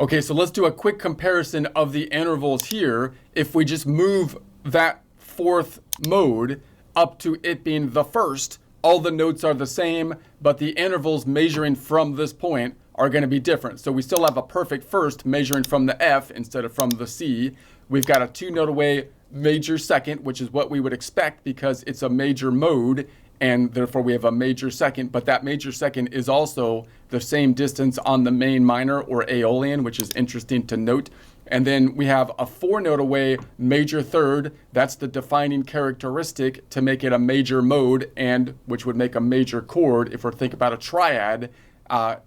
Okay, so let's do a quick comparison of the intervals here. If we just move that fourth mode up to it being the first, all the notes are the same, but the intervals measuring from this point are going to be different. So we still have a perfect first measuring from the F instead of from the C. We've got a 2-note away major second, which is what we would expect because it's a major mode, and therefore we have a major second, but that major second is also the same distance on the main minor or Aeolian, which is interesting to note. And then we have a 4-note away major third. That's the defining characteristic to make it a major mode, and which would make a major chord if we're thinking about a triad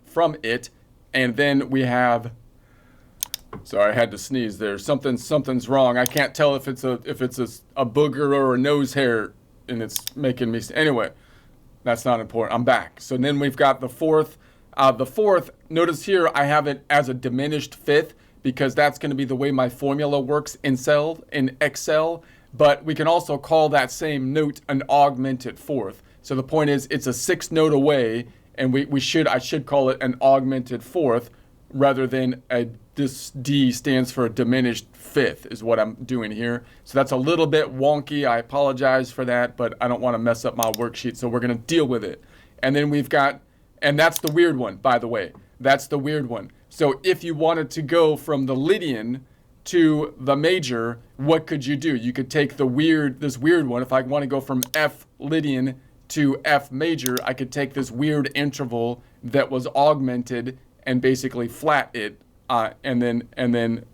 from it. And then we have, sorry, I had to sneeze there. Something's wrong. I can't tell if it's a booger or a nose hair, and it's making me, anyway, that's not important. I'm back. So then we've got the fourth. Notice here I have it as a diminished fifth because that's going to be the way my formula works in Excel. But we can also call that same note an augmented fourth. So the point is it's a 6-note away, and I should call it an augmented fourth rather than this D stands for a diminished fifth is what I'm doing here. So that's a little bit wonky. I apologize for that, but I don't want to mess up my worksheet, so we're going to deal with it. And then we've got, and that's the weird one, by the way. That's the weird one. So if you wanted to go from the Lydian to the major, what could you do? You could take this weird one. If I want to go from F Lydian to F major, I could take this weird interval that was augmented and basically flat it, and then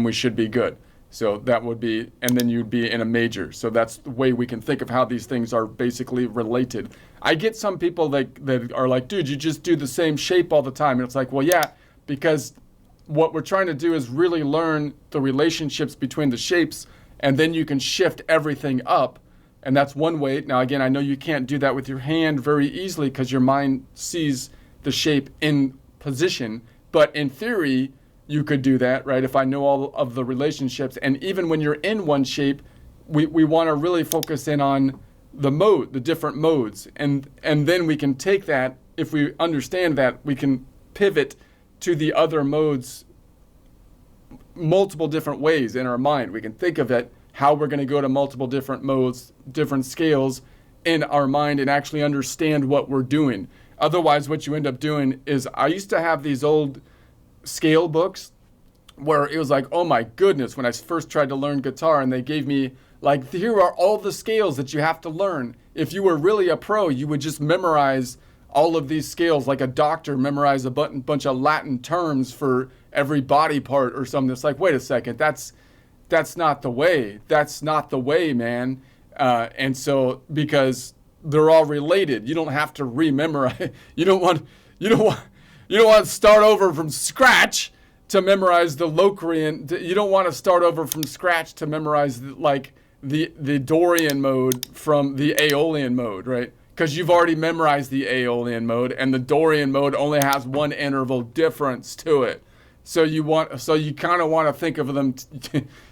we should be good. So that would be, and then you'd be in a major. So that's the way we can think of how these things are basically related. I get some people that are like, dude, you just do the same shape all the time. And it's like, well, yeah, because what we're trying to do is really learn the relationships between the shapes, and then you can shift everything up. And that's one way. Now, again, I know you can't do that with your hand very easily because your mind sees the shape in position, but in theory, you could do that, right? If I know all of the relationships, and even when you're in one shape, we want to really focus in on the different modes, and then we can take that. If we understand that, we can pivot to the other modes multiple different ways in our mind. We can think of it how we're going to go to multiple different modes, different scales in our mind, and actually understand what we're doing. Otherwise, what you end up doing is, I used to have these old scale books where it was like, oh my goodness, when I first tried to learn guitar and they gave me, like, here are all the scales that you have to learn. If you were really a pro, you would just memorize all of these scales, like a doctor memorize a bunch of Latin terms for every body part or something. It's like, wait a second, that's not the way. That's not the way, man. And so, because they're all related, you don't have to rememorize. You don't want to start over from scratch to memorize the Locrian. You don't want to start over from scratch to memorize the Dorian mode from the Aeolian mode, right? Because you've already memorized the Aeolian mode, and the Dorian mode only has one interval difference to it. So you kind of want to think of them.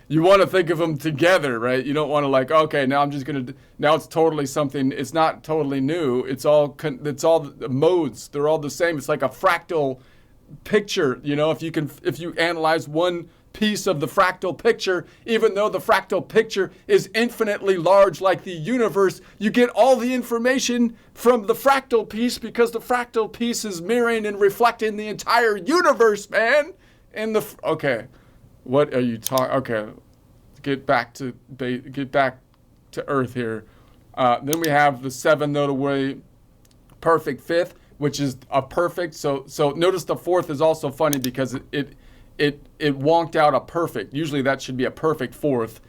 You want to think of them together, right? You don't want to okay, now now it's totally something. It's not totally new. It's all the modes. They're all the same. It's like a fractal picture. If you analyze one piece of the fractal picture, even though the fractal picture is infinitely large like the universe, you get all the information from the fractal piece because the fractal piece is mirroring and reflecting the entire universe, man. Okay, what are you talking? Okay, get back to Earth here. Then we have the 7-note away perfect fifth, which is a perfect. So notice the fourth is also funny because it wonked out a perfect. Usually that should be a perfect fourth,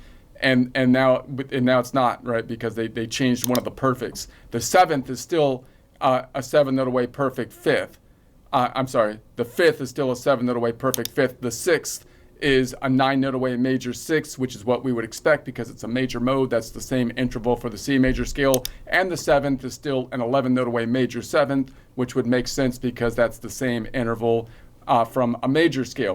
and now it's not, right? Because they changed one of the perfects. The seventh is still a 7-note away perfect fifth. I'm sorry, the fifth is still a 7-note away perfect fifth. The sixth is a 9-note away major sixth, which is what we would expect because it's a major mode. That's the same interval for the C major scale. And the seventh is still an 11-note away major seventh, which would make sense because that's the same interval from a major scale.